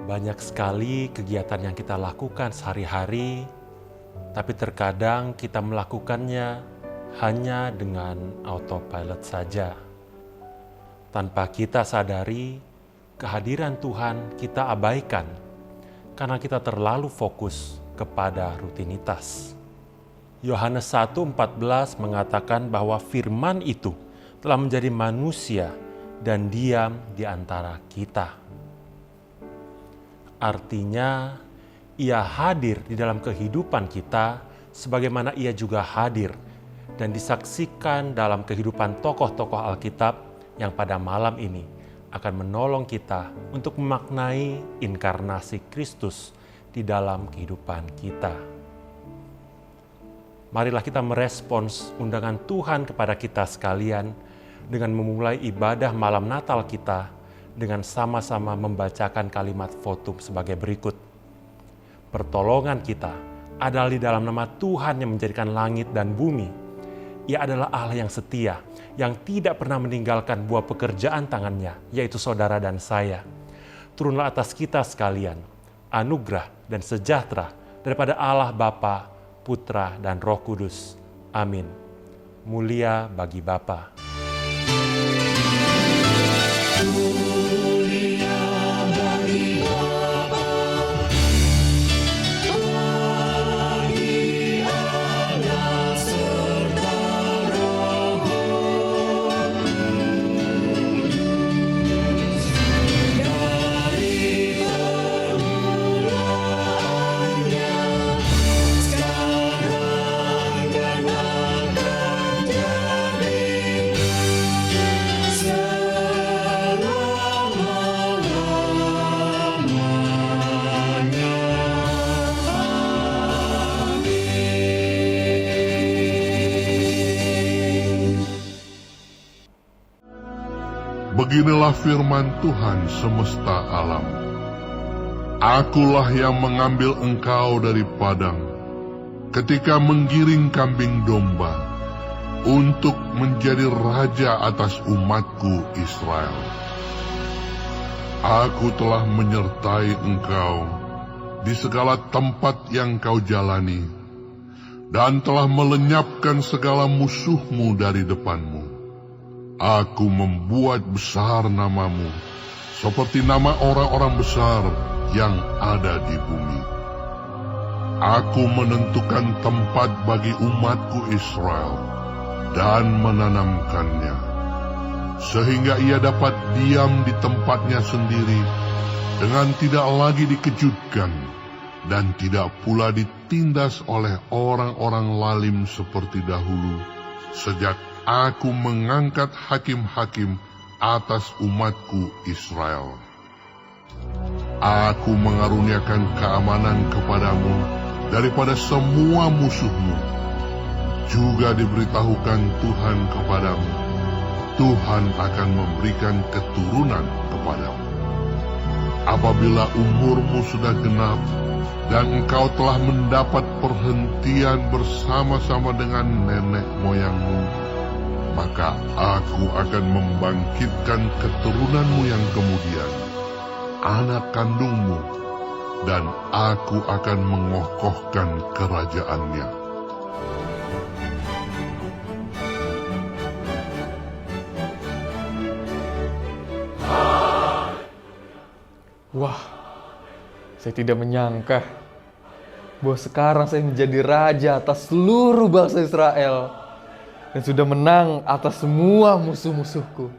Banyak sekali kegiatan yang kita lakukan sehari-hari, tapi terkadang kita melakukannya hanya dengan autopilot saja. Tanpa kita sadari, kehadiran Tuhan kita abaikan karena kita terlalu fokus kepada rutinitas. Yohanes 1:14 mengatakan bahwa firman itu telah menjadi manusia dan diam di antara kita. Artinya, Ia hadir di dalam kehidupan kita sebagaimana Ia juga hadir dan disaksikan dalam kehidupan tokoh-tokoh Alkitab yang pada malam ini akan menolong kita untuk memaknai inkarnasi Kristus di dalam kehidupan kita. Marilah kita merespons undangan Tuhan kepada kita sekalian dengan memulai ibadah malam Natal kita dengan sama-sama membacakan kalimat votum sebagai berikut. Pertolongan kita adalah di dalam nama Tuhan yang menjadikan langit dan bumi. Ia adalah Allah yang setia, yang tidak pernah meninggalkan buah pekerjaan tangannya, yaitu saudara dan saya. Turunlah atas kita sekalian, anugerah dan sejahtera daripada Allah Bapa, Putra, dan Roh Kudus. Amin. Mulia bagi Bapa. Beginilah firman Tuhan semesta alam. Akulah yang mengambil engkau dari padang, ketika menggiring kambing domba, untuk menjadi raja atas umatku Israel. Aku telah menyertai engkau di segala tempat yang kau jalani, dan telah melenyapkan segala musuhmu dari depanmu. Aku membuat besar namamu, seperti nama orang-orang besar yang ada di bumi. Aku menentukan tempat bagi umatku Israel, dan menanamkannya, sehingga ia dapat diam di tempatnya sendiri, dengan tidak lagi dikejutkan, dan tidak pula ditindas oleh orang-orang lalim seperti dahulu, sejak Aku mengangkat hakim-hakim atas umatku Israel. Aku mengaruniakan keamanan kepadamu daripada semua musuhmu. Juga diberitahukan Tuhan kepadamu, Tuhan akan memberikan keturunan kepadamu. Apabila umurmu sudah genap, dan engkau telah mendapat perhentian bersama-sama dengan nenek moyangmu, maka aku akan membangkitkan keturunanmu yang kemudian, anak kandungmu, dan aku akan mengokohkan kerajaannya. Wah, saya tidak menyangka bahwa sekarang saya menjadi raja atas seluruh bangsa Israel dan sudah menang atas semua musuh-musuhku.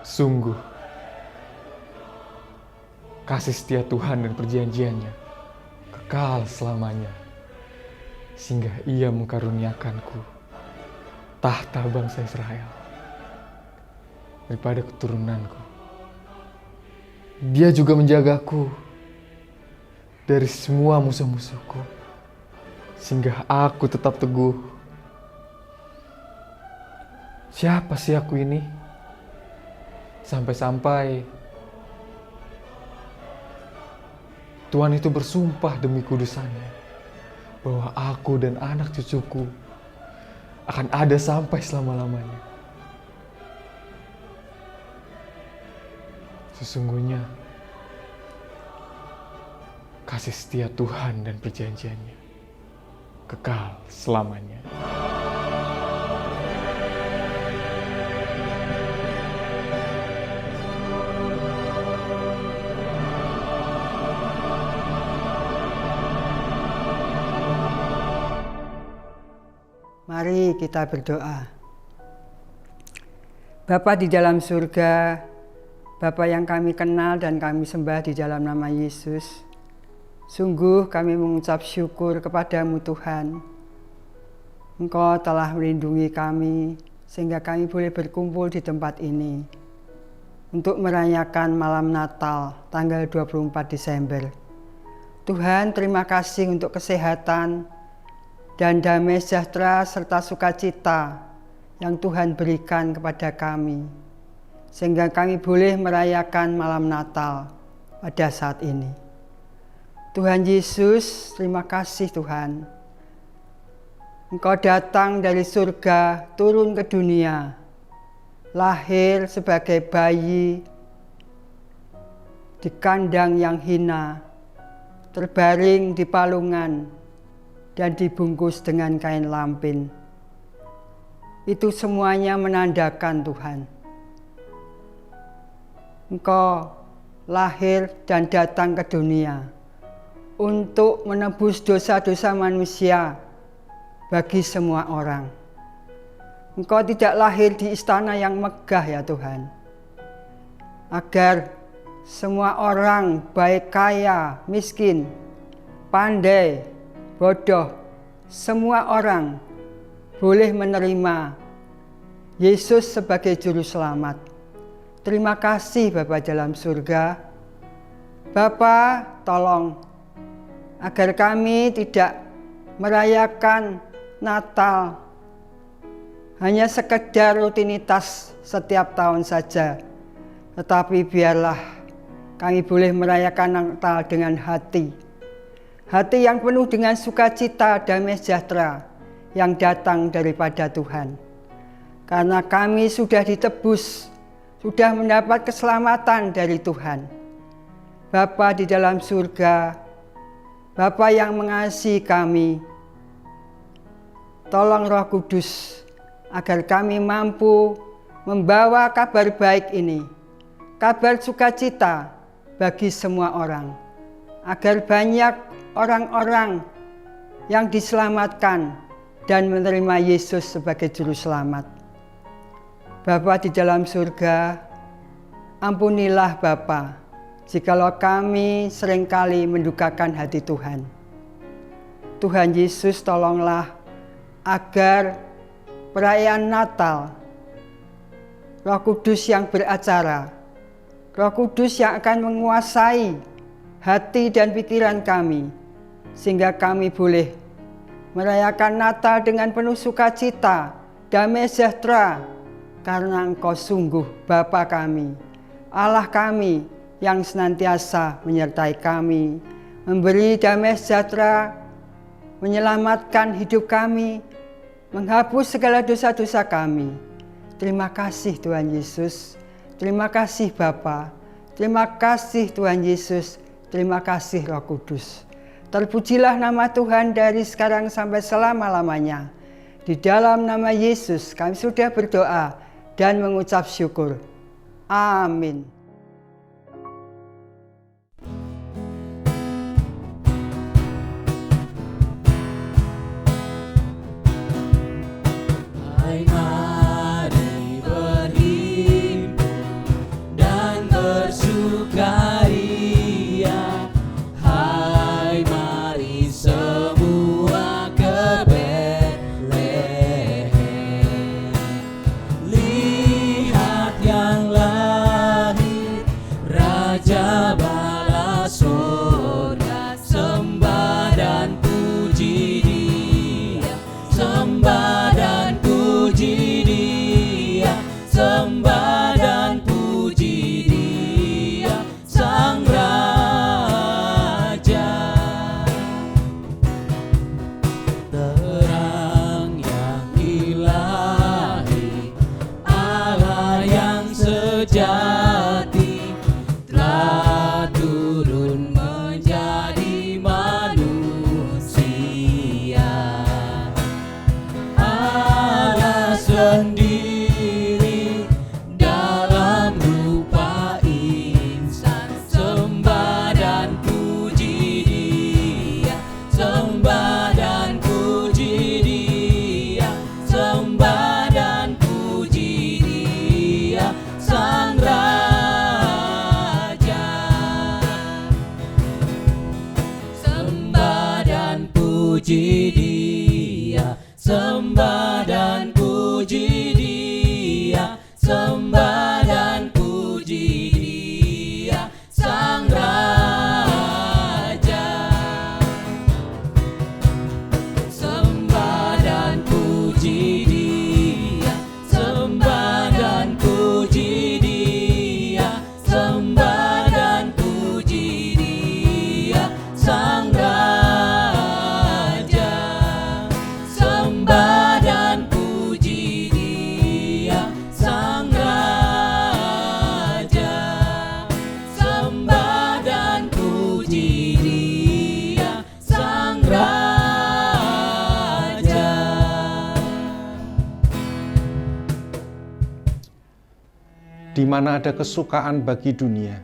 Sungguh, kasih setia Tuhan dan perjanjiannya kekal selamanya, sehingga Ia mengkaruniakanku tahta bangsa Israel daripada keturunanku. Dia juga menjagaku dari semua musuh-musuhku, sehingga aku tetap teguh. Siapa sih aku ini? Sampai-sampai Tuhan itu bersumpah demi kudusannya bahwa aku dan anak cucuku akan ada sampai selama-lamanya. Sesungguhnya kasih setia Tuhan dan perjanjiannya kekal selamanya. Mari kita berdoa. Bapa di dalam surga, Bapa yang kami kenal dan kami sembah di dalam nama Yesus, sungguh kami mengucap syukur kepadamu Tuhan. Engkau telah melindungi kami sehingga kami boleh berkumpul di tempat ini untuk merayakan malam Natal tanggal 24 Desember. Tuhan, terima kasih untuk kesehatan dan damai sejahtera serta sukacita yang Tuhan berikan kepada kami, sehingga kami boleh merayakan malam Natal pada saat ini. Tuhan Yesus, terima kasih Tuhan. Engkau datang dari surga, turun ke dunia, lahir sebagai bayi di kandang yang hina, terbaring di palungan, dan dibungkus dengan kain lampin. Itu semuanya menandakan Tuhan, Engkau lahir dan datang ke dunia untuk menebus dosa-dosa manusia bagi semua orang. Engkau tidak lahir di istana yang megah ya Tuhan, agar semua orang baik kaya, miskin, pandai, bodoh, semua orang boleh menerima Yesus sebagai juru selamat. Terima kasih Bapa dalam surga. Bapa, tolong agar kami tidak merayakan Natal hanya sekedar rutinitas setiap tahun saja, tetapi biarlah kami boleh merayakan Natal dengan hati yang penuh dengan sukacita, damai sejahtera yang datang daripada Tuhan. Karena kami sudah ditebus, sudah mendapat keselamatan dari Tuhan. Bapa di dalam surga, Bapa yang mengasihi kami, tolong Roh Kudus agar kami mampu membawa kabar baik ini, kabar sukacita bagi semua orang, agar banyak orang-orang yang diselamatkan dan menerima Yesus sebagai juru selamat. Bapa di dalam surga, ampunilah Bapa jikalau kami seringkali mendukakan hati Tuhan. Tuhan Yesus, tolonglah agar perayaan Natal, Roh Kudus yang beracara, Roh Kudus yang akan menguasai hati dan pikiran kami, sehingga kami boleh merayakan Natal dengan penuh sukacita, damai sejahtera, karena Engkau sungguh Bapa kami, Allah kami yang senantiasa menyertai kami, memberi damai sejahtera, menyelamatkan hidup kami, menghapus segala dosa-dosa kami. Terima kasih Tuhan Yesus, terima kasih Bapa, terima kasih Tuhan Yesus, terima kasih Roh Kudus. Terpujilah nama Tuhan dari sekarang sampai selama-lamanya. Di dalam nama Yesus kami sudah berdoa dan mengucap syukur. Amin. Mari berhimpun dan bersukaria. Hai, mari semua ke Betlehem. Lihat yang lahir mana ada kesukaan bagi dunia,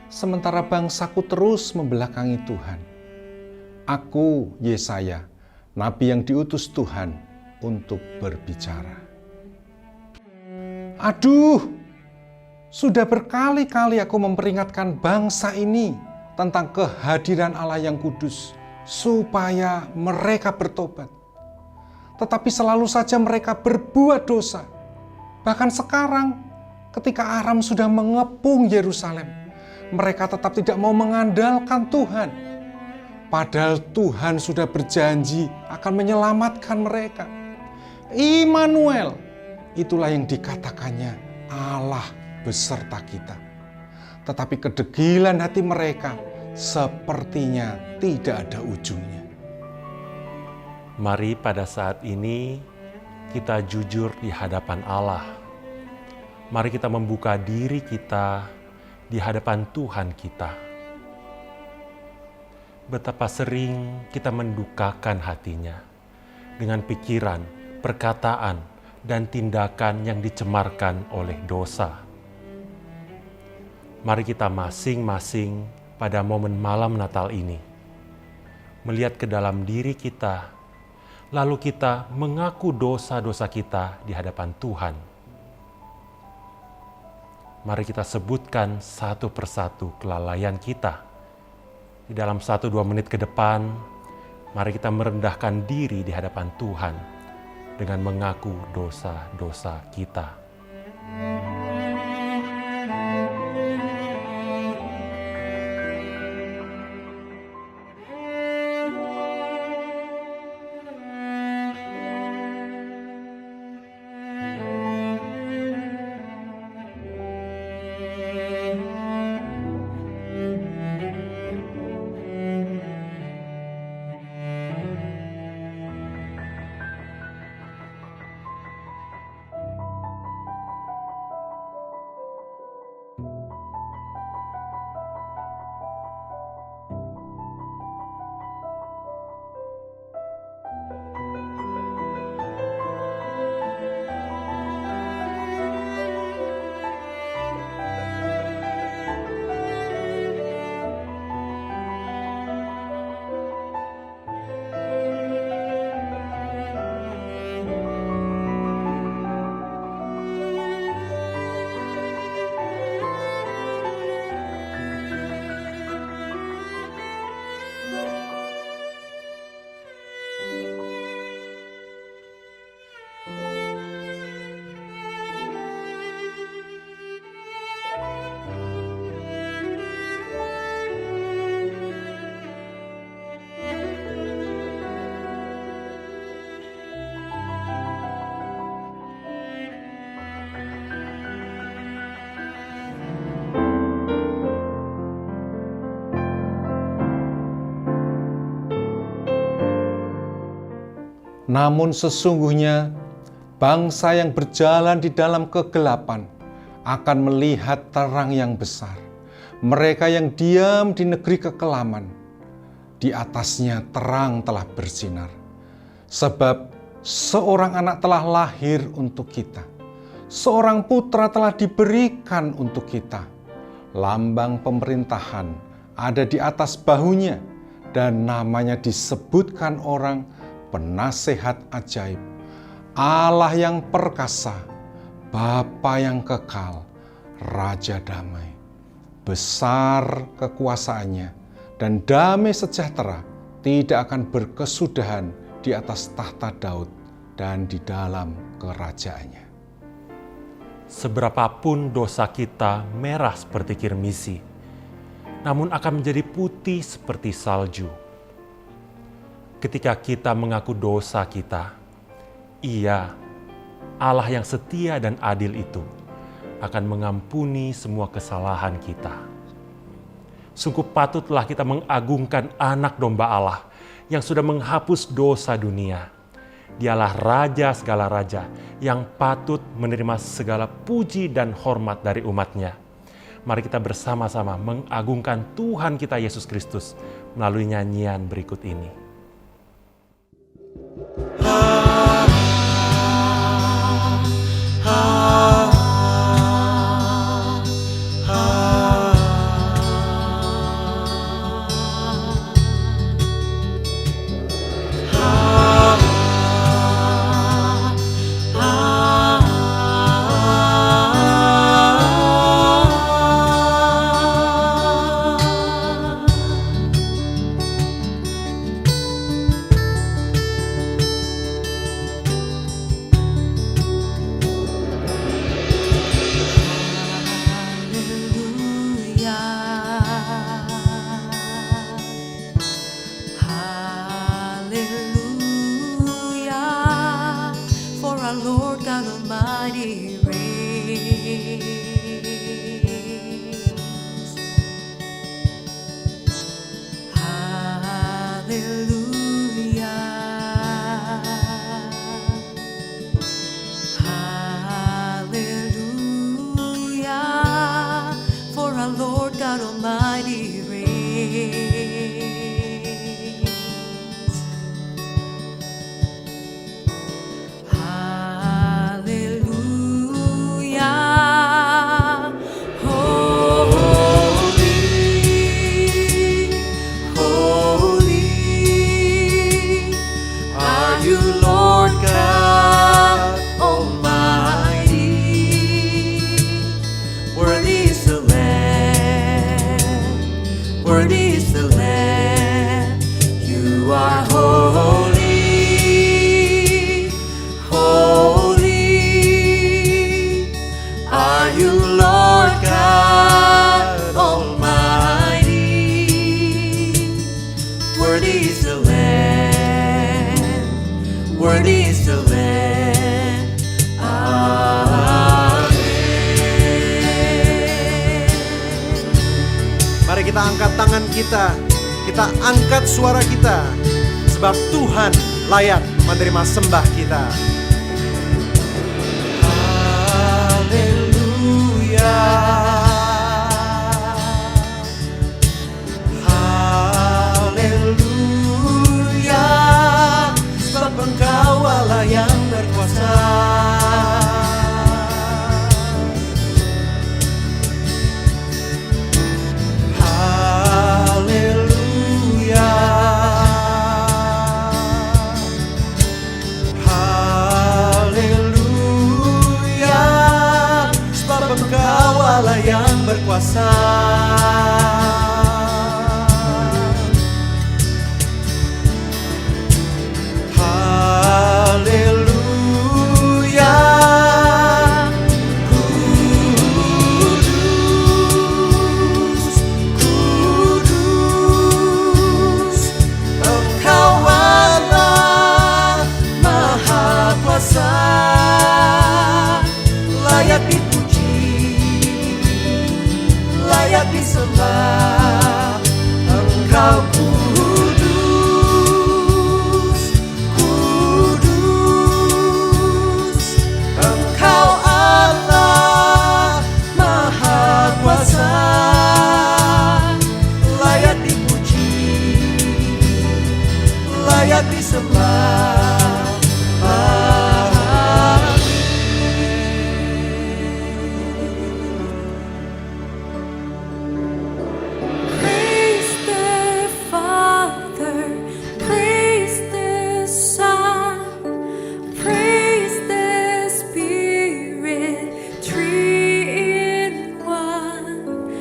sementara bangsaku terus membelakangi Tuhan. Aku, Yesaya, nabi yang diutus Tuhan untuk berbicara. Aduh, sudah berkali-kali aku memperingatkan bangsa ini tentang kehadiran Allah yang kudus, supaya mereka bertobat. Tetapi selalu saja mereka berbuat dosa. Bahkan sekarang, ketika Aram sudah mengepung Yerusalem, mereka tetap tidak mau mengandalkan Tuhan. Padahal Tuhan sudah berjanji akan menyelamatkan mereka. Immanuel, itulah yang dikatakannya Allah beserta kita. Tetapi kedegilan hati mereka sepertinya tidak ada ujungnya. Mari pada saat ini kita jujur di hadapan Allah. Mari kita membuka diri kita di hadapan Tuhan kita. Betapa sering kita mendukakan hatinya dengan pikiran, perkataan, dan tindakan yang dicemarkan oleh dosa. Mari kita masing-masing pada momen malam Natal ini melihat ke dalam diri kita, lalu kita mengaku dosa-dosa kita di hadapan Tuhan. Mari kita sebutkan satu persatu kelalaian kita. Di dalam 1-2 menit ke depan, mari kita merendahkan diri di hadapan Tuhan dengan mengaku dosa-dosa kita. Namun sesungguhnya bangsa yang berjalan di dalam kegelapan akan melihat terang yang besar. Mereka yang diam di negeri kekelaman, di atasnya terang telah bersinar. Sebab seorang anak telah lahir untuk kita, seorang putra telah diberikan untuk kita. Lambang pemerintahan ada di atas bahunya, dan namanya disebutkan orang Penasehat Ajaib, Allah yang perkasa, Bapa yang kekal, Raja damai. Besar kekuasaannya, dan damai sejahtera tidak akan berkesudahan di atas tahta Daud dan di dalam kerajaannya. Seberapapun dosa kita merah seperti kirmisi, namun akan menjadi putih seperti salju. Ketika kita mengaku dosa kita, Ia, Allah yang setia dan adil itu, akan mengampuni semua kesalahan kita. Sungguh patutlah kita mengagungkan Anak Domba Allah yang sudah menghapus dosa dunia. Dialah Raja segala raja yang patut menerima segala puji dan hormat dari umatnya. Mari kita bersama-sama mengagungkan Tuhan kita Yesus Kristus melalui nyanyian berikut ini. Lord God Almighty reigns. Hallelujah. Holy, holy are you, Lord God Almighty. Worthy is the Lamb, worthy is the Lamb. You are holy, holy are you, Lord God Almighty. Worthy is the Lamb, worthy is the Lamb. Amen. Mari kita angkat tangan kita angkat suara kita, sebab Tuhan layak menerima sembah kita. Haleluya, haleluya, sebab Engkau Allah yang berkuasa. Haleluya, haleluya, sebab Engkau Allah yang berkuasa. Haleluya, kudus, kudus, Engkau Allah Maha Kuasa, layak dipuji, layak disembah. Engkau kudus, kudus, Engkau Allah Maha Kuasa, layak dipuji, layak disembah. Praise the Father, praise the Son, praise the Spirit, three in one.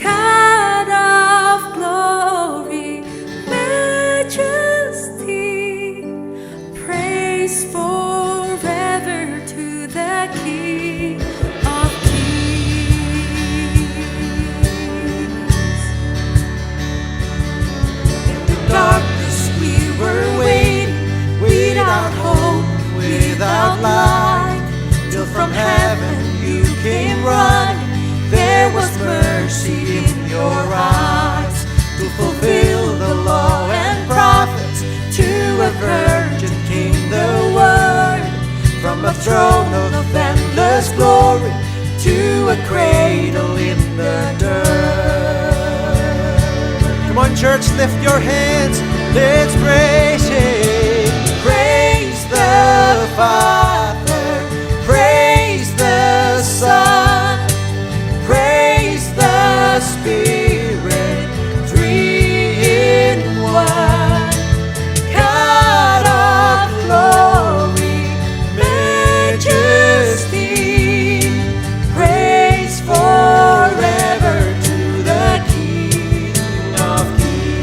God of glory, majesty, praise forever to the King of Kings. Darkness we were waiting, without hope, without light, till from heaven you came running. There was mercy in your eyes, to fulfill the law and prophets. To a virgin came the word, from a throne of endless glory, to a cradle in the dirt. Come on, church, lift your hands. Let's praise Him. Praise the Father. Praise the Son. Praise the Spirit. Three in one. God of glory, majesty, praise forever to the King of Kings.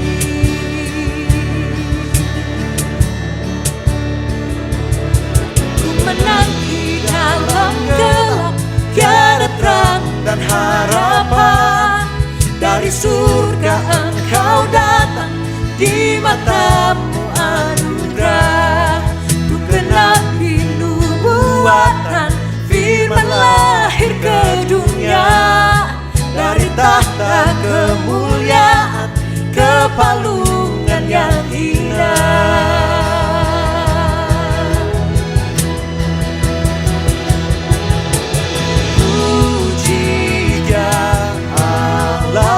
Ku menanti dalam gelap, tiada terang dan harapan. Dari surga Engkau datang, di matamu anugerah. Ku genapi nubuatan, firman lahir ke dunia. Dari tahta kemuliaan ke palungan yang hina. Puji Dia Allah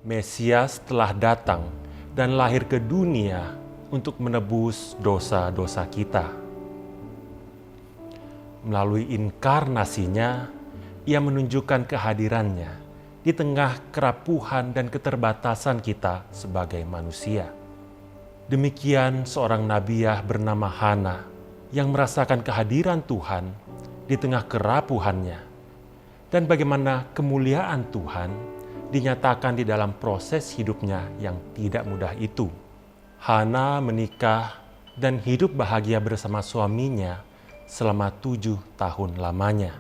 Mesias telah datang dan lahir ke dunia untuk menebus dosa-dosa kita. Melalui inkarnasinya, Ia menunjukkan kehadirannya di tengah kerapuhan dan keterbatasan kita sebagai manusia. Demikian seorang nabiah bernama Hana yang merasakan kehadiran Tuhan di tengah kerapuhannya, dan bagaimana kemuliaan Tuhan dinyatakan di dalam proses hidupnya yang tidak mudah itu. Hana menikah dan hidup bahagia bersama suaminya selama 7 tahun lamanya.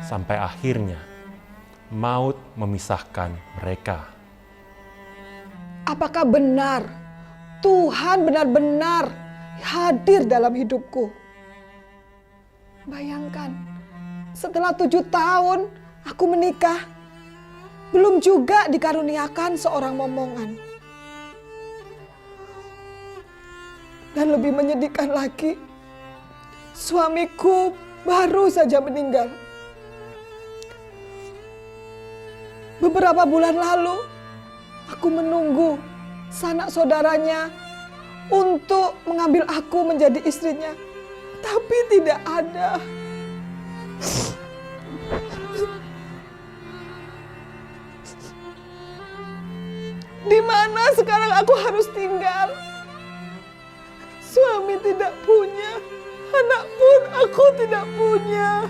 Sampai akhirnya maut memisahkan mereka. Apakah benar Tuhan benar-benar hadir dalam hidupku? Bayangkan, setelah 7 tahun aku menikah, belum juga dikaruniakan seorang momongan. Dan lebih menyedihkan lagi, suamiku baru saja meninggal. Beberapa bulan lalu, aku menunggu sanak saudaranya untuk mengambil aku menjadi istrinya, tapi tidak ada. Di mana sekarang aku harus tinggal? Suami tidak punya, anak pun aku tidak punya.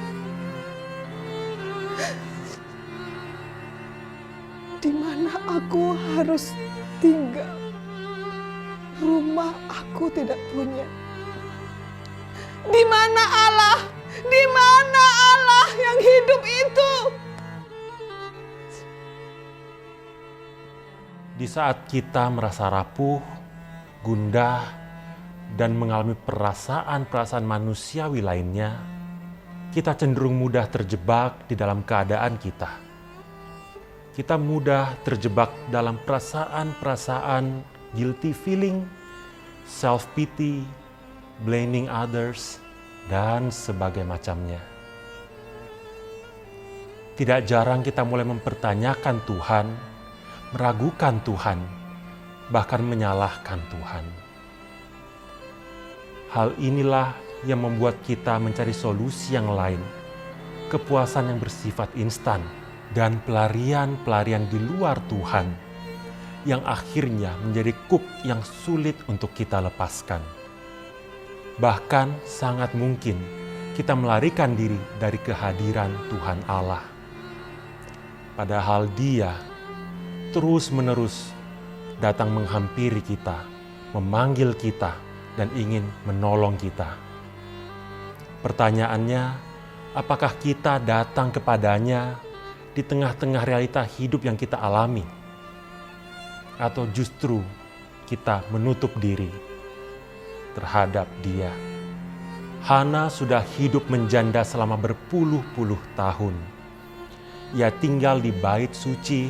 Di mana aku harus tinggal? Rumah aku tidak punya. Di mana Allah? Di mana Allah yang hidup itu? Di saat kita merasa rapuh, gundah, dan mengalami perasaan-perasaan manusiawi lainnya, kita cenderung mudah terjebak di dalam keadaan kita. Kita mudah terjebak dalam perasaan-perasaan guilty feeling, self-pity, blaming others, dan sebagainya macamnya. Tidak jarang kita mulai mempertanyakan Tuhan, meragukan Tuhan, bahkan menyalahkan Tuhan. Hal inilah yang membuat kita mencari solusi yang lain, kepuasan yang bersifat instan, dan pelarian-pelarian di luar Tuhan yang akhirnya menjadi kuk yang sulit untuk kita lepaskan. Bahkan sangat mungkin kita melarikan diri dari kehadiran Tuhan Allah. Padahal Dia terus-menerus datang menghampiri kita, memanggil kita, dan ingin menolong kita. Pertanyaannya, apakah kita datang kepadanya di tengah-tengah realita hidup yang kita alami? Atau justru kita menutup diri terhadap Dia? Hana sudah hidup menjanda selama berpuluh-puluh tahun. Ia tinggal di bait suci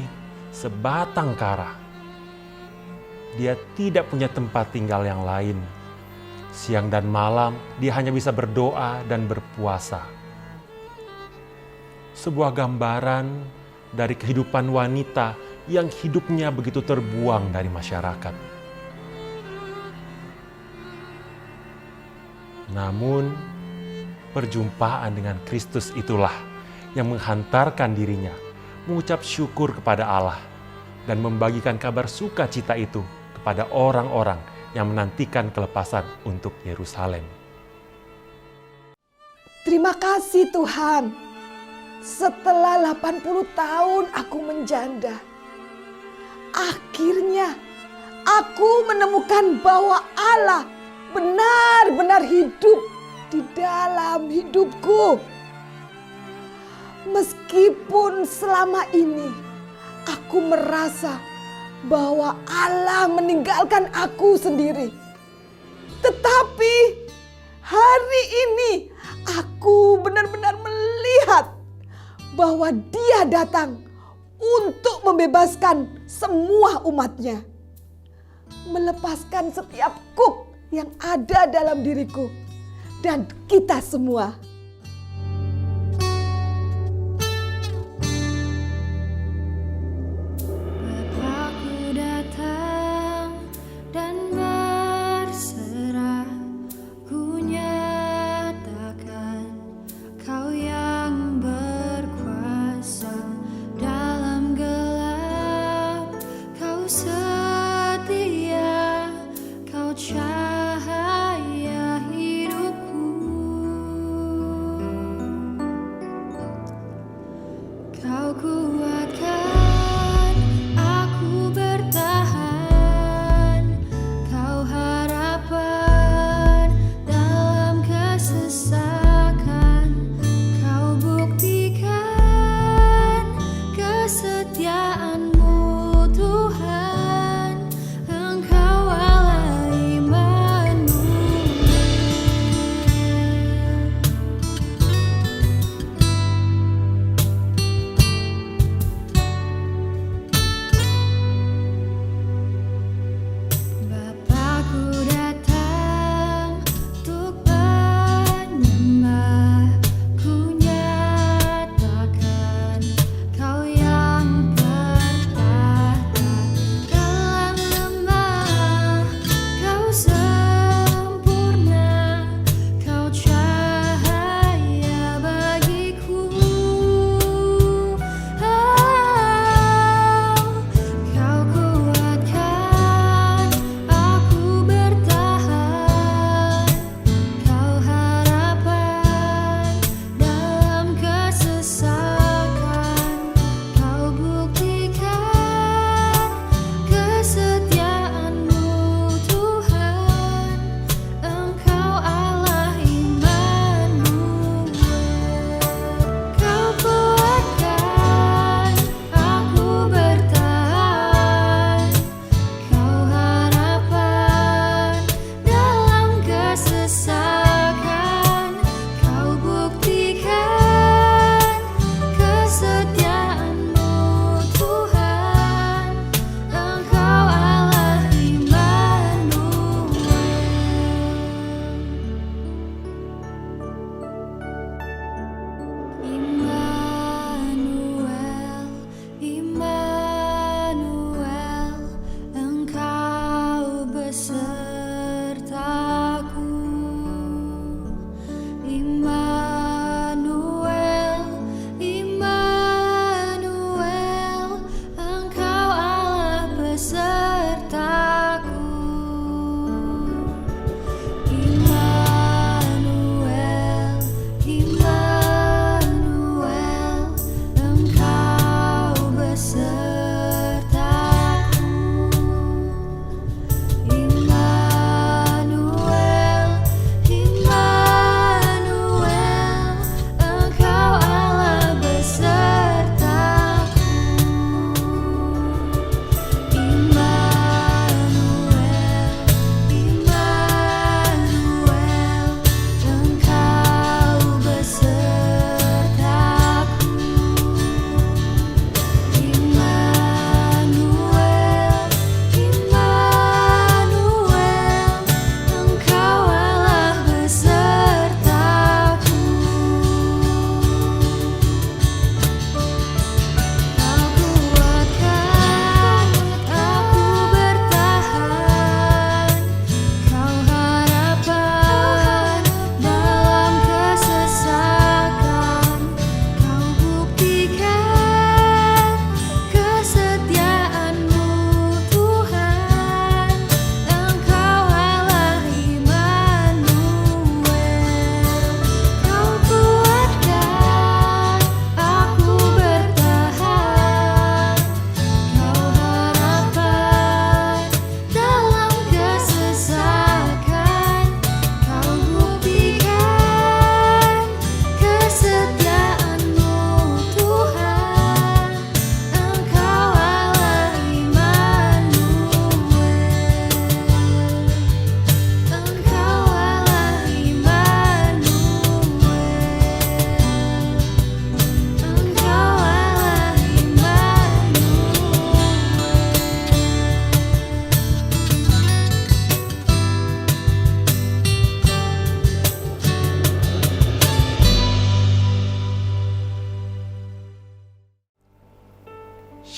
sebatang kara. Dia tidak punya tempat tinggal yang lain. Siang dan malam dia hanya bisa berdoa dan berpuasa. Sebuah gambaran dari kehidupan wanita yang hidupnya begitu terbuang dari masyarakat. Namun, perjumpaan dengan Kristus itulah yang menghantarkan dirinya mengucap syukur kepada Allah dan membagikan kabar sukacita itu kepada orang-orang yang menantikan kelepasan untuk Yerusalem. Terima kasih Tuhan. Setelah 80 tahun aku menjanda, akhirnya aku menemukan bahwa Allah benar-benar hidup di dalam hidupku. Meskipun selama ini aku merasa bahwa Allah meninggalkan aku sendiri, tetapi hari ini aku benar-benar melihat bahwa Dia datang untuk membebaskan semua umatnya. melepaskan setiap kuk yang ada dalam diriku dan kita semua. Bapakku datang dan berserah, ku nyatakan Kau yang berkuasa dalam gelap, Kau setia, Kau cahaya hidupku. Kau kuatkan aku bertahan, Kau harapan dalam kesesakan, Kau buktikan kesetiaan-Mu Tuhan, Engkau Allah Immanuel. Bapakku datang untuk menyembah, ku nyatakan Kau yang perkasa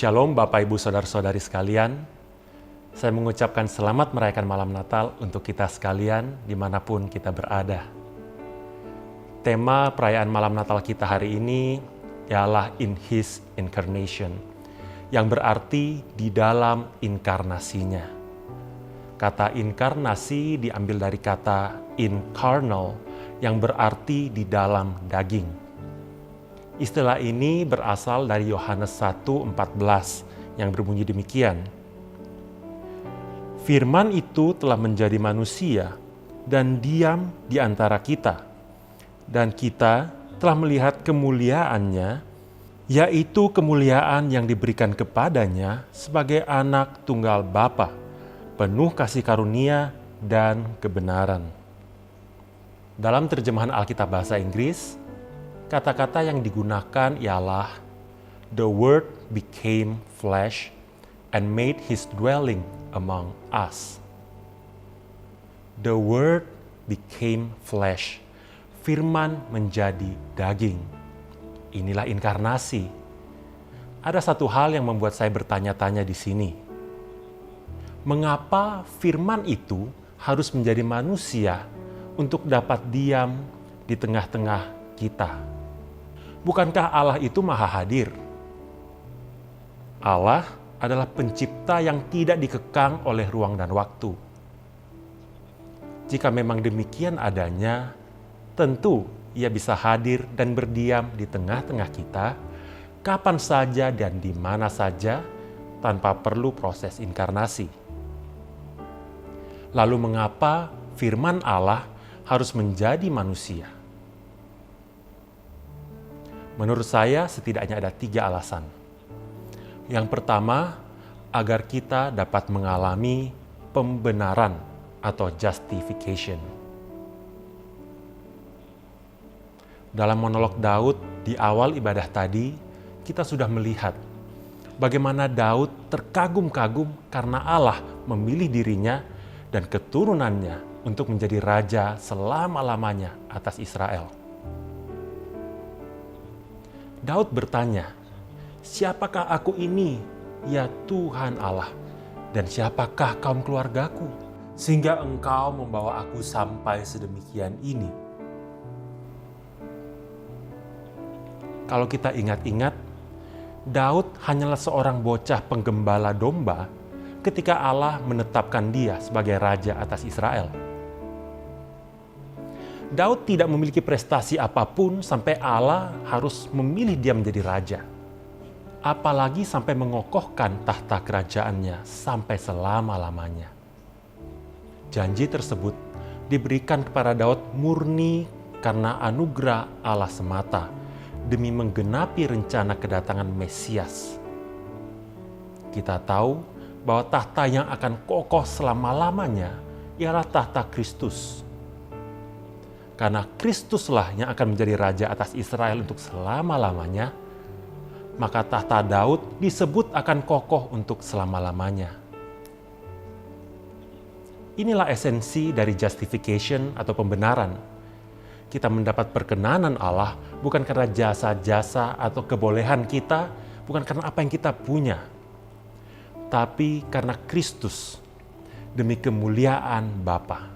Shalom Bapak Ibu Saudara-saudari sekalian. Saya mengucapkan selamat merayakan malam Natal untuk kita sekalian dimanapun kita berada. Tema perayaan malam Natal kita hari ini ialah In His Incarnation, yang berarti di dalam inkarnasinya. Kata inkarnasi diambil dari kata incarnal, yang berarti di dalam daging. Istilah ini berasal dari Yohanes 1:14 yang berbunyi demikian. Firman itu telah menjadi manusia dan diam di antara kita. Dan kita telah melihat kemuliaannya, yaitu kemuliaan yang diberikan kepadanya sebagai anak tunggal Bapa, penuh kasih karunia dan kebenaran. Dalam terjemahan Alkitab bahasa Inggris, kata-kata yang digunakan ialah "The Word became flesh and made His dwelling among us." The Word became flesh. Firman menjadi daging. Inilah inkarnasi. Ada satu hal yang membuat saya bertanya-tanya di sini. Mengapa firman itu harus menjadi manusia untuk dapat diam di tengah-tengah kita? Bukankah Allah itu maha hadir? Allah adalah pencipta yang tidak dikekang oleh ruang dan waktu. Jika memang demikian adanya, tentu Ia bisa hadir dan berdiam di tengah-tengah kita, kapan saja dan di mana saja, tanpa perlu proses inkarnasi. Lalu mengapa firman Allah harus menjadi manusia? Menurut saya setidaknya ada 3 alasan. Yang pertama, agar kita dapat mengalami pembenaran atau justification. Dalam monolog Daud di awal ibadah tadi, kita sudah melihat bagaimana Daud terkagum-kagum karena Allah memilih dirinya dan keturunannya untuk menjadi raja selama-lamanya atas Israel. Daud bertanya, "Siapakah aku ini, ya Tuhan Allah, dan siapakah kaum keluargaku, sehingga Engkau membawa aku sampai sedemikian ini?" Kalau kita ingat-ingat, Daud hanyalah seorang bocah penggembala domba ketika Allah menetapkan dia sebagai raja atas Israel. Daud tidak memiliki prestasi apapun sampai Allah harus memilih dia menjadi raja. Apalagi sampai mengokohkan tahta kerajaannya sampai selama-lamanya. Janji tersebut diberikan kepada Daud murni karena anugerah Allah semata, demi menggenapi rencana kedatangan Mesias. Kita tahu bahwa tahta yang akan kokoh selama-lamanya ialah tahta Kristus. Karena Kristuslah yang akan menjadi raja atas Israel untuk selama-lamanya, maka tahta Daud disebut akan kokoh untuk selama-lamanya. Inilah esensi dari justification atau pembenaran. Kita mendapat perkenanan Allah bukan karena jasa-jasa atau kebolehan kita, bukan karena apa yang kita punya, tapi karena Kristus, demi kemuliaan Bapa.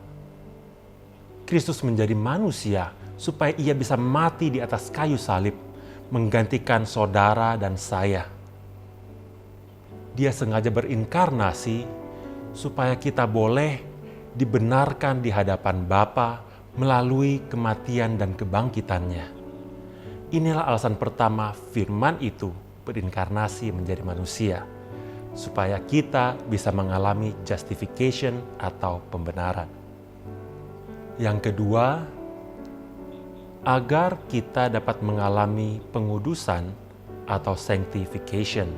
Kristus menjadi manusia supaya Ia bisa mati di atas kayu salib, menggantikan saudara dan saya. Dia sengaja berinkarnasi supaya kita boleh dibenarkan di hadapan Bapa melalui kematian dan kebangkitannya. Inilah alasan pertama firman itu berinkarnasi menjadi manusia, supaya kita bisa mengalami justification atau pembenaran. Yang kedua, agar kita dapat mengalami pengudusan atau sanctification.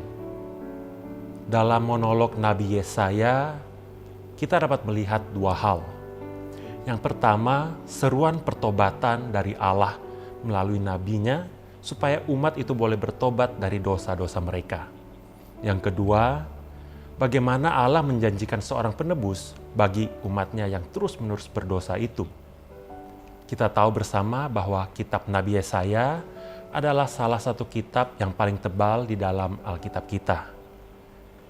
Dalam monolog Nabi Yesaya, kita dapat melihat 2 hal. Yang pertama, seruan pertobatan dari Allah melalui nabinya supaya umat itu boleh bertobat dari dosa-dosa mereka. Yang kedua, bagaimana Allah menjanjikan seorang penebus bagi umatnya yang terus-menerus berdosa itu. Kita tahu bersama bahwa kitab Nabi Yesaya adalah salah satu kitab yang paling tebal di dalam Alkitab kita.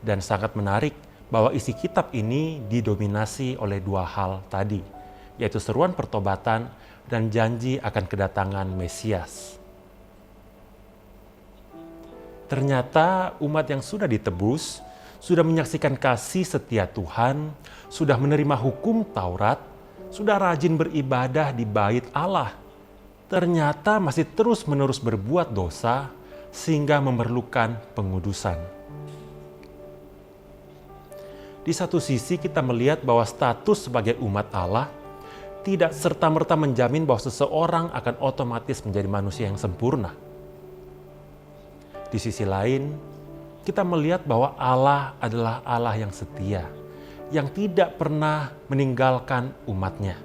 Dan sangat menarik bahwa isi kitab ini didominasi oleh dua hal tadi, yaitu seruan pertobatan dan janji akan kedatangan Mesias. Ternyata umat yang sudah ditebus, sudah menyaksikan kasih setia Tuhan, sudah menerima hukum Taurat, sudah rajin beribadah di bait Allah, ternyata masih terus-menerus berbuat dosa sehingga memerlukan pengudusan. Di satu sisi kita melihat bahwa status sebagai umat Allah tidak serta-merta menjamin bahwa seseorang akan otomatis menjadi manusia yang sempurna. Di sisi lain, kita melihat bahwa Allah adalah Allah yang setia, yang tidak pernah meninggalkan umatnya.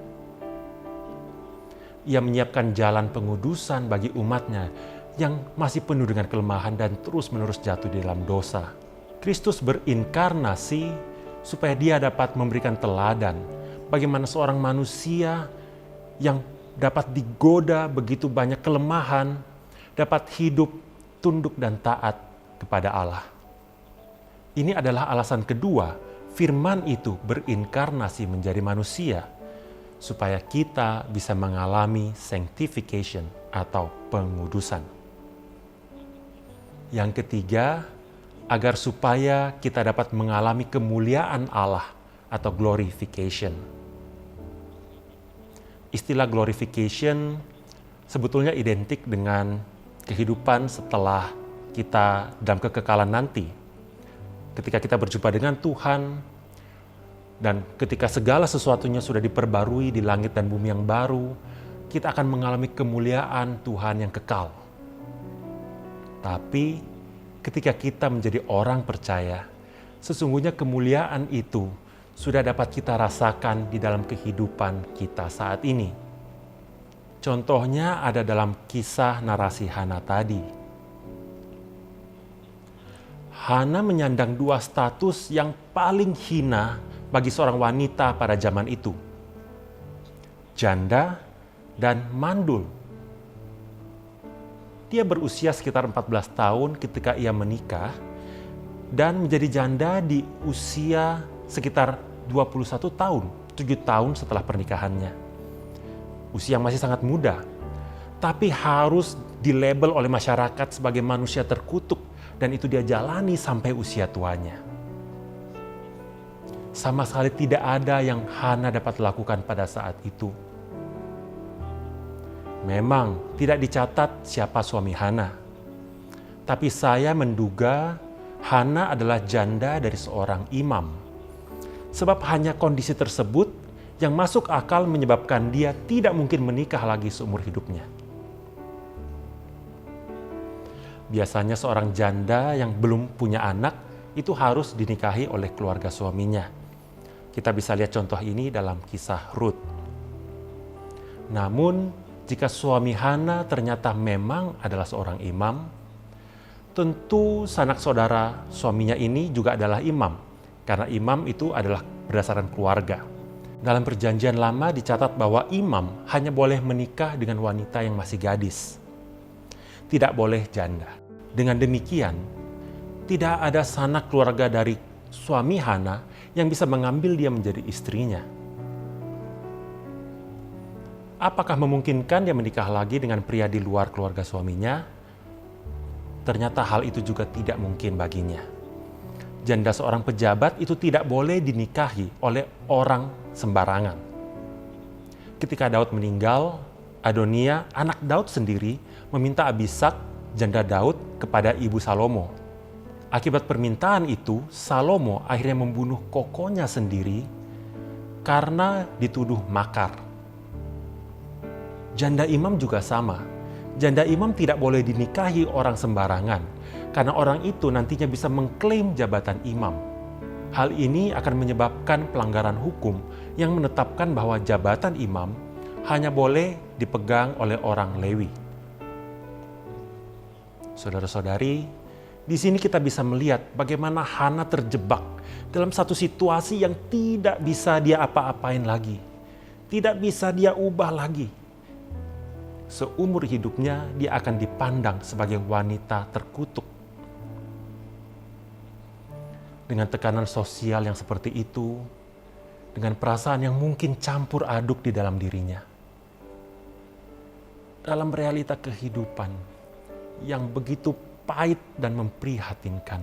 Ia menyiapkan jalan pengudusan bagi umatnya yang masih penuh dengan kelemahan dan terus-menerus jatuh di dalam dosa. Kristus berinkarnasi supaya dia dapat memberikan teladan bagaimana seorang manusia yang dapat digoda begitu banyak kelemahan, dapat hidup tunduk dan taat kepada Allah. Ini adalah alasan kedua, firman itu berinkarnasi menjadi manusia, supaya kita bisa mengalami sanctification atau pengudusan. Yang ketiga, agar supaya kita dapat mengalami kemuliaan Allah atau glorification. Istilah glorification sebetulnya identik dengan kehidupan setelah kita dalam kekekalan nanti. Ketika kita berjumpa dengan Tuhan, dan ketika segala sesuatunya sudah diperbarui di langit dan bumi yang baru, kita akan mengalami kemuliaan Tuhan yang kekal. Tapi ketika kita menjadi orang percaya, sesungguhnya kemuliaan itu sudah dapat kita rasakan di dalam kehidupan kita saat ini. Contohnya ada dalam kisah narasi Hana tadi. Hana menyandang dua status yang paling hina bagi seorang wanita pada zaman itu. Janda dan mandul. Dia berusia sekitar 14 tahun ketika ia menikah dan menjadi janda di usia sekitar 21 tahun, 7 tahun setelah pernikahannya. Usia yang masih sangat muda, tapi harus dilabel oleh masyarakat sebagai manusia terkutuk dan itu dia jalani sampai usia tuanya. Sama sekali tidak ada yang Hana dapat lakukan pada saat itu. Memang tidak dicatat siapa suami Hana. Tapi saya menduga Hana adalah janda dari seorang imam. Sebab hanya kondisi tersebut yang masuk akal menyebabkan dia tidak mungkin menikah lagi seumur hidupnya. Biasanya seorang janda yang belum punya anak itu harus dinikahi oleh keluarga suaminya. Kita bisa lihat contoh ini dalam kisah Ruth. Namun, jika suami Hana ternyata memang adalah seorang imam, tentu sanak saudara suaminya ini juga adalah imam, karena imam itu adalah berdasarkan keluarga. Dalam perjanjian lama dicatat bahwa imam hanya boleh menikah dengan wanita yang masih gadis. Tidak boleh janda. Dengan demikian, tidak ada sanak keluarga dari suami Hana yang bisa mengambil dia menjadi istrinya. Apakah memungkinkan dia menikah lagi dengan pria di luar keluarga suaminya? Ternyata hal itu juga tidak mungkin baginya. Janda seorang pejabat itu tidak boleh dinikahi oleh orang sembarangan. Ketika Daud meninggal, Adonia, anak Daud sendiri, meminta Abisak, janda Daud, kepada ibu Salomo. Akibat permintaan itu, Salomo akhirnya membunuh kokonya sendiri karena dituduh makar. Janda imam juga sama. Janda imam tidak boleh dinikahi orang sembarangan, karena orang itu nantinya bisa mengklaim jabatan imam. Hal ini akan menyebabkan pelanggaran hukum yang menetapkan bahwa jabatan imam hanya boleh dipegang oleh orang Lewi. Saudara-saudari, di sini kita bisa melihat bagaimana Hana terjebak dalam satu situasi yang tidak bisa dia apa-apain lagi. Tidak bisa dia ubah lagi. Seumur hidupnya dia akan dipandang sebagai wanita terkutuk. dengan tekanan sosial yang seperti itu, dengan perasaan yang mungkin campur aduk di dalam dirinya. Dalam realita kehidupan yang begitu pahit dan memprihatinkan.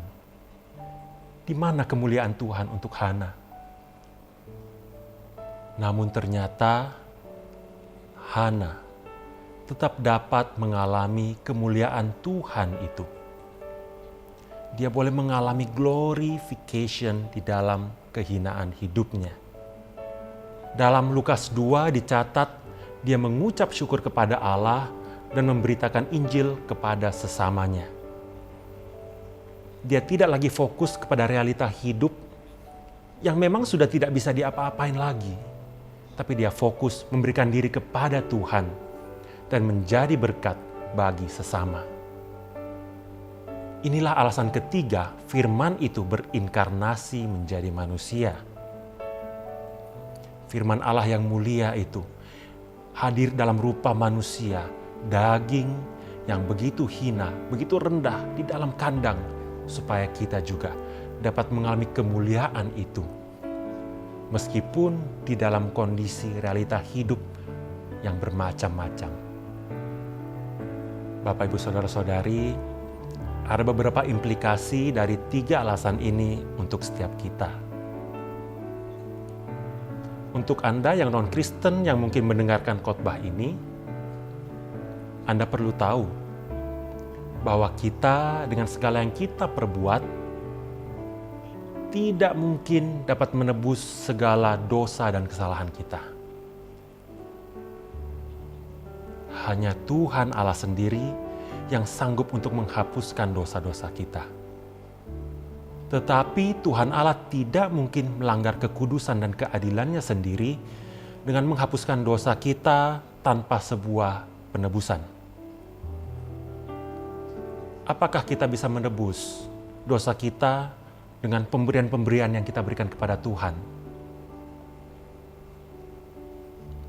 Di mana kemuliaan Tuhan untuk Hana? Namun ternyata Hana tetap dapat mengalami kemuliaan Tuhan itu. Dia boleh mengalami glorification di dalam kehinaan hidupnya. Dalam Lukas 2 dicatat dia mengucap syukur kepada Allah dan memberitakan Injil kepada sesamanya. Dia tidak lagi fokus kepada realita hidup yang memang sudah tidak bisa diapa-apain lagi. Tapi dia fokus memberikan diri kepada Tuhan dan menjadi berkat bagi sesama. Inilah alasan ketiga firman itu berinkarnasi menjadi manusia. Firman Allah yang mulia itu hadir dalam rupa manusia, daging yang begitu hina, begitu rendah di dalam kandang, supaya kita juga dapat mengalami kemuliaan itu. Meskipun di dalam kondisi realita hidup yang bermacam-macam. Bapak, Ibu, Saudara-saudari, ada beberapa implikasi dari 3 alasan ini untuk setiap kita. Untuk Anda yang non-Kristen yang mungkin mendengarkan khotbah ini, Anda perlu tahu bahwa kita dengan segala yang kita perbuat tidak mungkin dapat menebus segala dosa dan kesalahan kita. Hanya Tuhan Allah sendiri yang sanggup untuk menghapuskan dosa-dosa kita. Tetapi Tuhan Allah tidak mungkin melanggar kekudusan dan keadilannya sendiri dengan menghapuskan dosa kita tanpa sebuah penebusan. Apakah kita bisa menebus dosa kita dengan pemberian-pemberian yang kita berikan kepada Tuhan?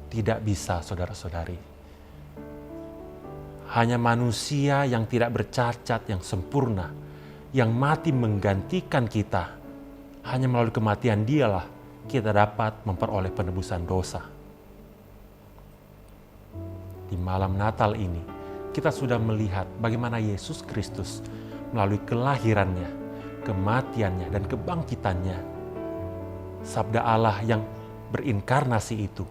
Tidak bisa, saudara-saudari. Hanya manusia yang tidak bercacat, yang sempurna, yang mati menggantikan kita. Hanya melalui kematian Dialah kita dapat memperoleh penebusan dosa. Di malam Natal ini, kita sudah melihat bagaimana Yesus Kristus melalui kelahirannya, kematiannya, dan kebangkitannya, sabda Allah yang berinkarnasi itu.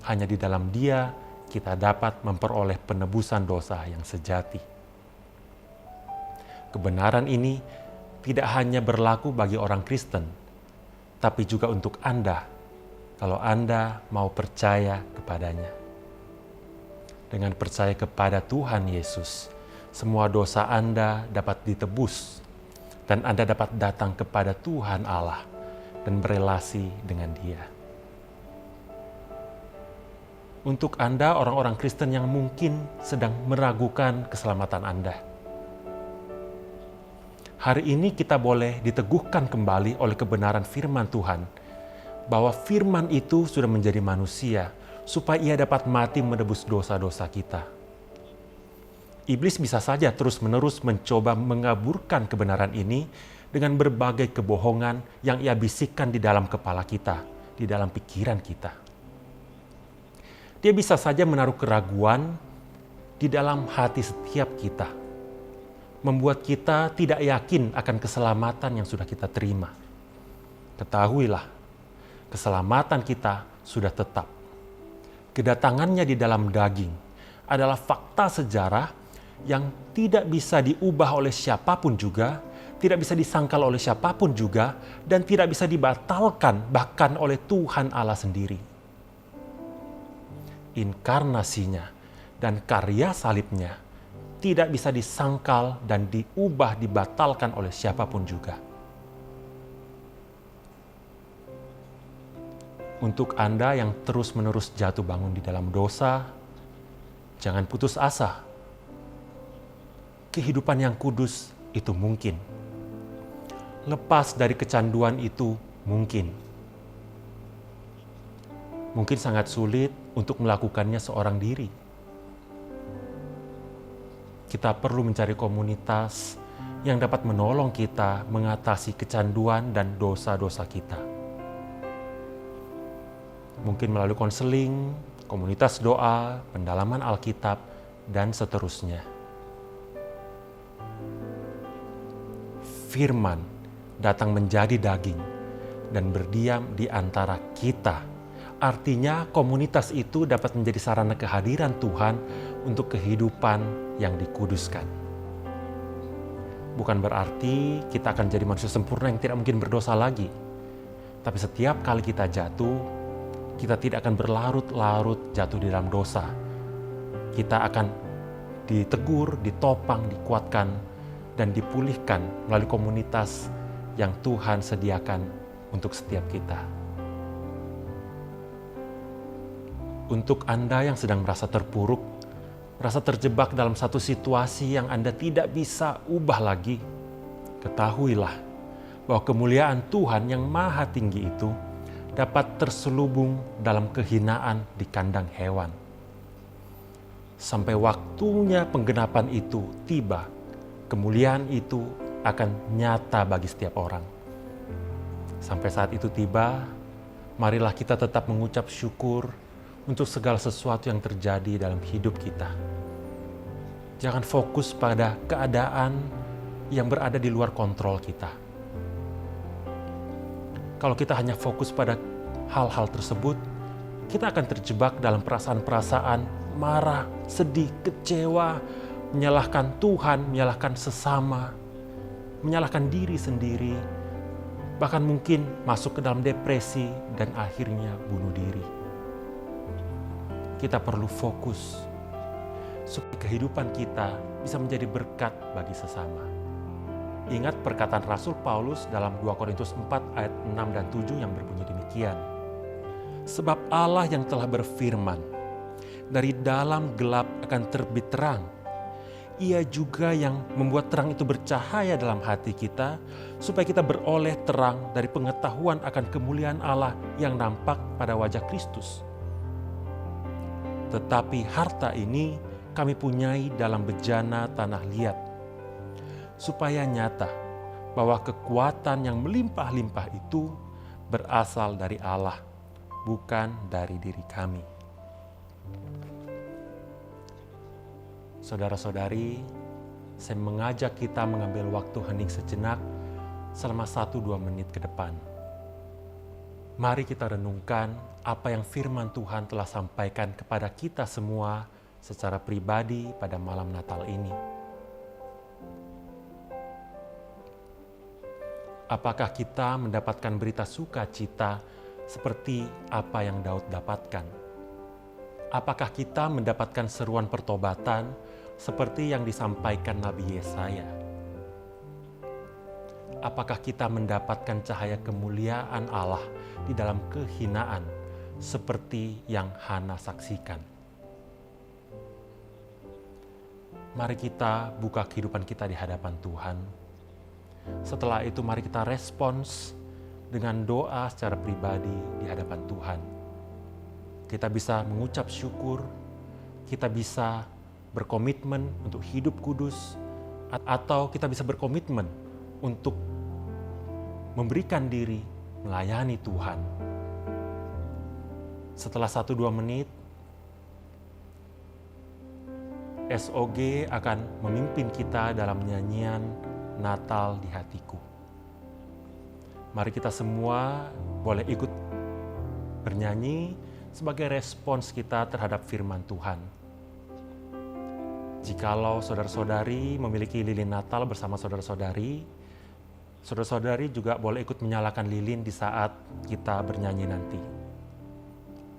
Hanya di dalam Dia kita dapat memperoleh penebusan dosa yang sejati. Kebenaran ini tidak hanya berlaku bagi orang Kristen, tapi juga untuk Anda, kalau Anda mau percaya kepadanya. Dengan percaya kepada Tuhan Yesus, semua dosa Anda dapat ditebus, dan Anda dapat datang kepada Tuhan Allah dan berelasi dengan Dia. Untuk Anda, orang-orang Kristen yang mungkin sedang meragukan keselamatan Anda, hari ini kita boleh diteguhkan kembali oleh kebenaran firman Tuhan, bahwa firman itu sudah menjadi manusia, supaya ia dapat mati menebus dosa-dosa kita. Iblis bisa saja terus-menerus mencoba mengaburkan kebenaran ini dengan berbagai kebohongan yang ia bisikkan di dalam kepala kita, di dalam pikiran kita. Dia bisa saja menaruh keraguan di dalam hati setiap kita, membuat kita tidak yakin akan keselamatan yang sudah kita terima. Ketahuilah, keselamatan kita sudah tetap. Kedatangannya di dalam daging adalah fakta sejarah yang tidak bisa diubah oleh siapapun juga, tidak bisa disangkal oleh siapapun juga, dan tidak bisa dibatalkan bahkan oleh Tuhan Allah sendiri. Inkarnasinya dan karya salibnya tidak bisa disangkal dan diubah, dibatalkan oleh siapapun juga. Untuk Anda yang terus-menerus jatuh bangun di dalam dosa, jangan putus asa. Kehidupan yang kudus itu mungkin. Lepas dari kecanduan itu mungkin. Mungkin sangat sulit untuk melakukannya seorang diri. Kita perlu mencari komunitas yang dapat menolong kita mengatasi kecanduan dan dosa-dosa kita. Mungkin melalui konseling, komunitas doa, pendalaman Alkitab, dan seterusnya. Firman datang menjadi daging dan berdiam di antara kita. Artinya komunitas itu dapat menjadi sarana kehadiran Tuhan untuk kehidupan yang dikuduskan. Bukan berarti kita akan jadi manusia sempurna yang tidak mungkin berdosa lagi. Tapi setiap kali kita jatuh, kita tidak akan berlarut-larut jatuh di dalam dosa. Kita akan ditegur, ditopang, dikuatkan, dan dipulihkan melalui komunitas yang Tuhan sediakan untuk setiap kita. Untuk Anda yang sedang merasa terpuruk, merasa terjebak dalam satu situasi yang Anda tidak bisa ubah lagi, ketahuilah bahwa kemuliaan Tuhan yang maha tinggi itu dapat terselubung dalam kehinaan di kandang hewan. Sampai waktunya penggenapan itu tiba, kemuliaan itu akan nyata bagi setiap orang. Sampai saat itu tiba, marilah kita tetap mengucap syukur untuk segala sesuatu yang terjadi dalam hidup kita. Jangan fokus pada keadaan yang berada di luar kontrol kita. Kalau kita hanya fokus pada hal-hal tersebut, kita akan terjebak dalam perasaan-perasaan marah, sedih, kecewa, menyalahkan Tuhan, menyalahkan sesama, menyalahkan diri sendiri, bahkan mungkin masuk ke dalam depresi dan akhirnya bunuh diri. Kita perlu fokus supaya kehidupan kita bisa menjadi berkat bagi sesama. Ingat perkataan Rasul Paulus dalam 2 Korintus 4 ayat 6 dan 7 yang berbunyi demikian. Sebab Allah yang telah berfirman, dari dalam gelap akan terbit terang. Ia juga yang membuat terang itu bercahaya dalam hati kita, supaya kita beroleh terang dari pengetahuan akan kemuliaan Allah yang nampak pada wajah Kristus. Tetapi harta ini kami punyai dalam bejana tanah liat, supaya nyata bahwa kekuatan yang melimpah-limpah itu berasal dari Allah, bukan dari diri kami. Saudara-saudari, saya mengajak kita mengambil waktu hening sejenak selama 1-2 menit ke depan. Mari kita renungkan apa yang firman Tuhan telah sampaikan kepada kita semua secara pribadi pada malam Natal ini. Apakah kita mendapatkan berita sukacita seperti apa yang Daud dapatkan? Apakah kita mendapatkan seruan pertobatan seperti yang disampaikan Nabi Yesaya? Apakah kita mendapatkan cahaya kemuliaan Allah di dalam kehinaan seperti yang Hana saksikan? Mari kita buka kehidupan kita di hadapan Tuhan. Setelah itu mari kita respons dengan doa secara pribadi di hadapan Tuhan. Kita bisa mengucap syukur, kita bisa berkomitmen untuk hidup kudus, atau kita bisa berkomitmen untuk memberikan diri melayani Tuhan. Setelah 1-2 menit, SOG akan memimpin kita dalam nyanyian Natal di Hatiku. Mari kita semua boleh ikut bernyanyi sebagai respons kita terhadap firman Tuhan. Jikalau saudara-saudari memiliki lilin Natal bersama saudara-saudari, saudara-saudari juga boleh ikut menyalakan lilin di saat kita bernyanyi nanti.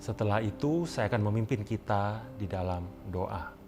Setelah itu, saya akan memimpin kita di dalam doa.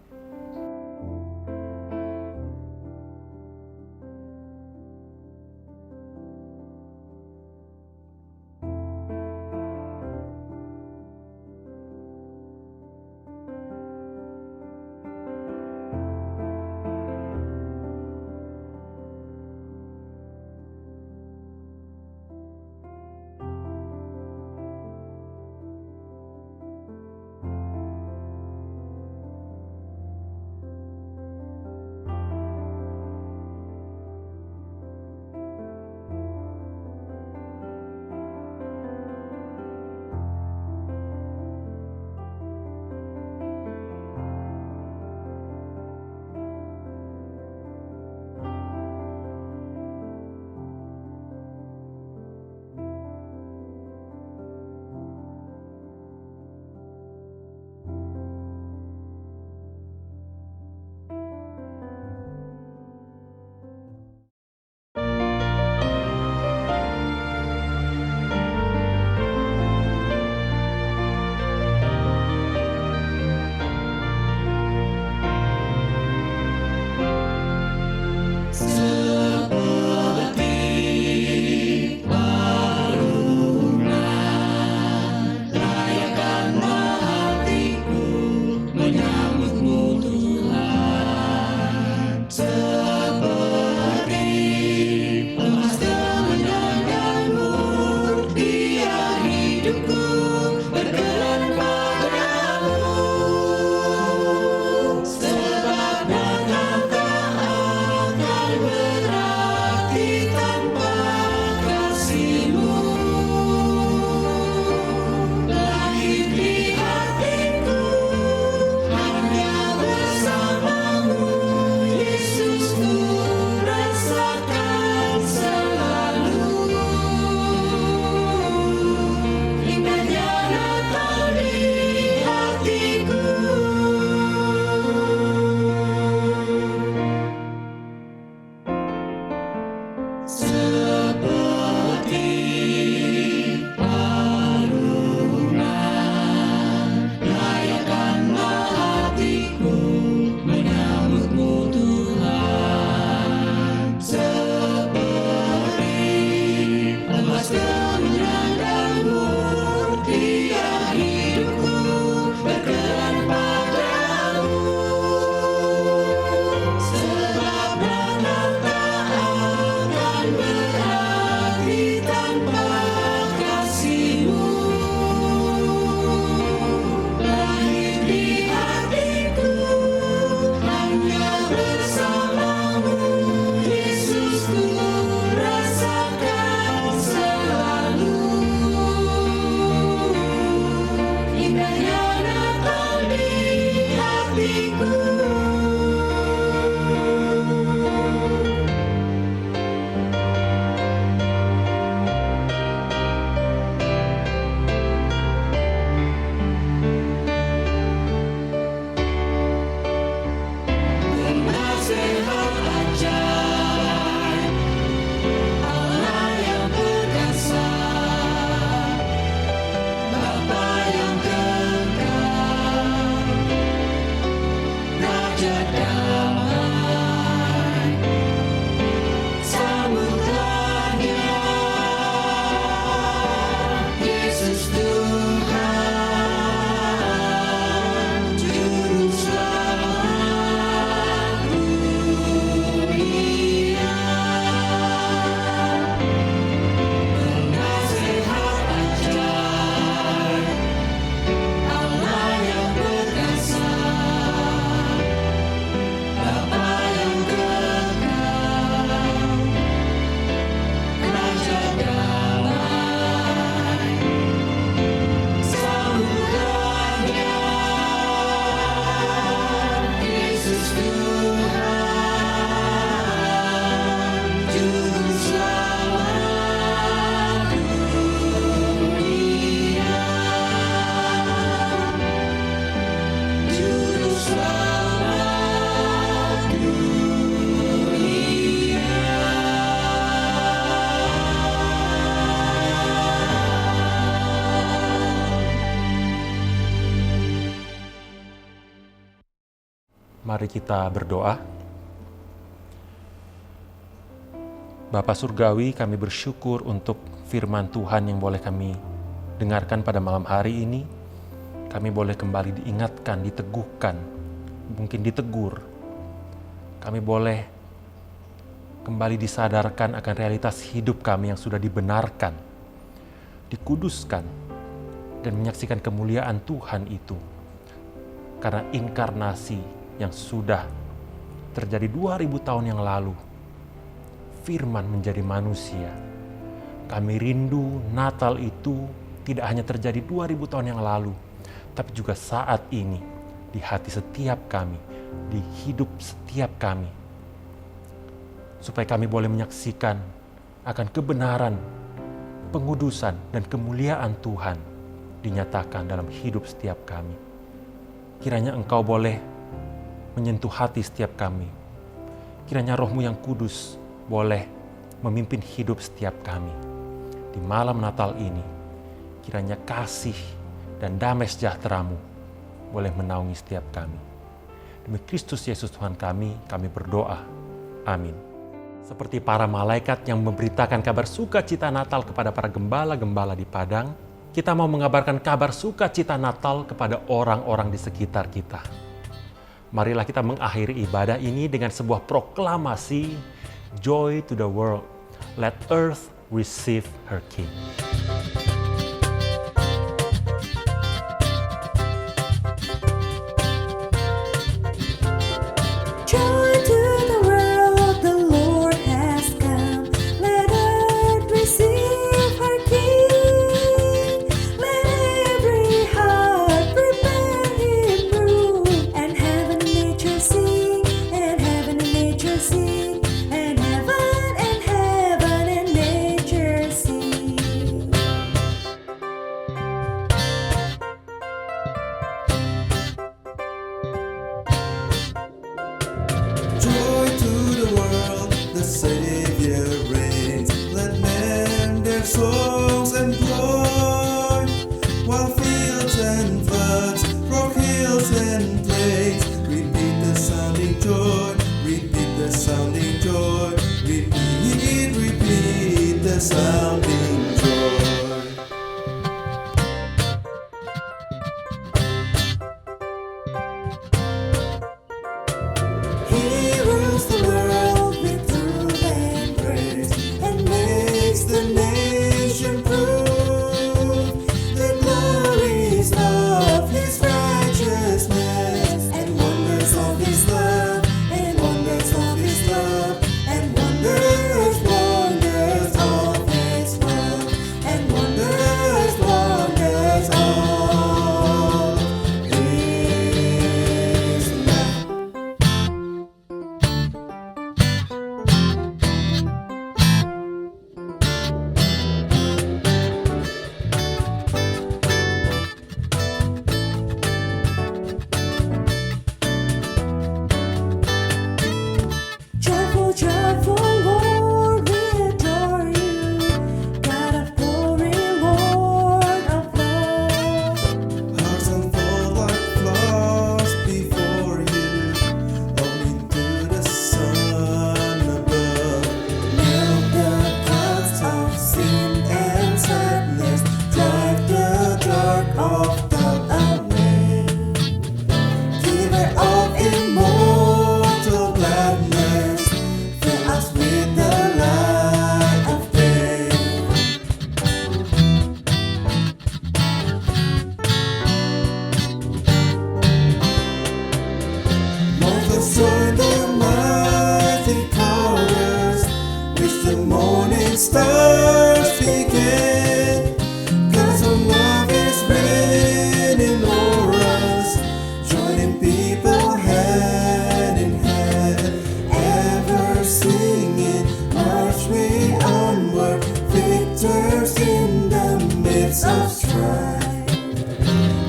Mari kita berdoa. Bapa Surgawi, kami bersyukur untuk firman Tuhan yang boleh kami dengarkan pada malam hari ini. Kami boleh kembali diingatkan, diteguhkan, mungkin ditegur. Kami boleh kembali disadarkan akan realitas hidup kami yang sudah dibenarkan, dikuduskan, dan menyaksikan kemuliaan Tuhan itu. Karena inkarnasi yang sudah terjadi 2000 tahun yang lalu, Firman menjadi manusia. Kami rindu Natal itu tidak hanya terjadi 2000 tahun yang lalu, tapi juga saat ini di hati setiap kami, di hidup setiap kami. Supaya kami boleh menyaksikan akan kebenaran, pengudusan, dan kemuliaan Tuhan dinyatakan dalam hidup setiap kami. Kiranya Engkau boleh menyentuh hati setiap kami. Kiranya Roh-Mu yang kudus boleh memimpin hidup setiap kami. Di malam Natal ini, kiranya kasih dan damai sejahtera-Mu boleh menaungi setiap kami. Demi Kristus Yesus Tuhan kami berdoa. Amin. Seperti para malaikat yang memberitakan kabar sukacita Natal kepada para gembala-gembala di padang, kita mau mengabarkan kabar sukacita Natal kepada orang-orang di sekitar kita. Marilah kita mengakhiri ibadah ini dengan sebuah proklamasi, Joy to the world, let earth receive her King. Joy to the world, the Lord has come. Let earth receive her King. Let every heart prepare Him room. And heaven and nature sing, and heaven and nature sing, and heaven and nature sing. Joy to the world, the Savior reigns. Let men their songs employ, while fields and floods, rock hills and plains, repeat the sounding joy, repeat the sounding joy, repeat the sounding joy. He rules the world with truth and grace, and makes the nation prove the glories of His righteousness, and wonders of His love, and wonders of His love, and wonders of His love, and wonders of His love. Joyful, joyful Lord, we adore You, God of glory, Lord of love. Hearts unfold like flowers before You, owing to the sun above. Melt the clouds of sin and sadness, drive the dark of doubt away. Giver of immortal gladness, fill us with the light of day. Mothers join the mighty chorus, which the morning stars began. God's own love is raining o'er us, joining people hand in hand, ever singing, march we onward, victors in the midst of strife.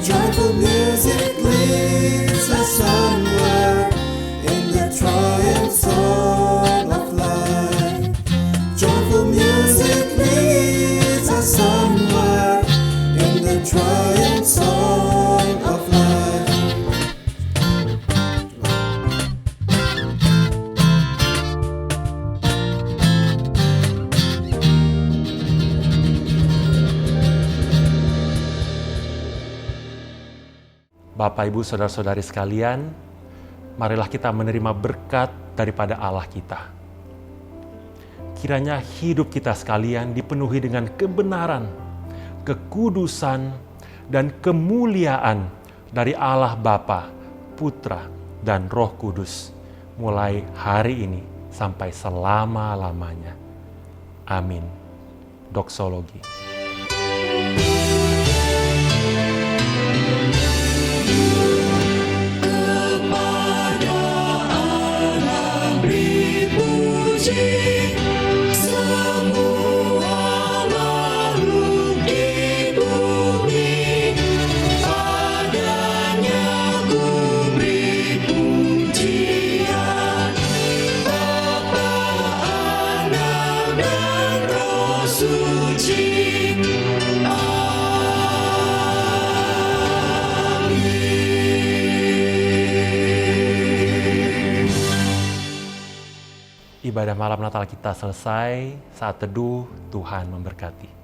Joyful music leads us onward in the triumph song of life. Joyful music leads us onward in the triumph song of life. Bapak, Ibu, Saudara-saudari sekalian, marilah kita menerima berkat daripada Allah kita. Kiranya hidup kita sekalian dipenuhi dengan kebenaran, kekudusan, dan kemuliaan dari Allah Bapa, Putra, dan Roh Kudus, mulai hari ini sampai selama-lamanya. Amin. Doksologi. Ibadah malam Natal kita selesai. Saat teduh, Tuhan memberkati.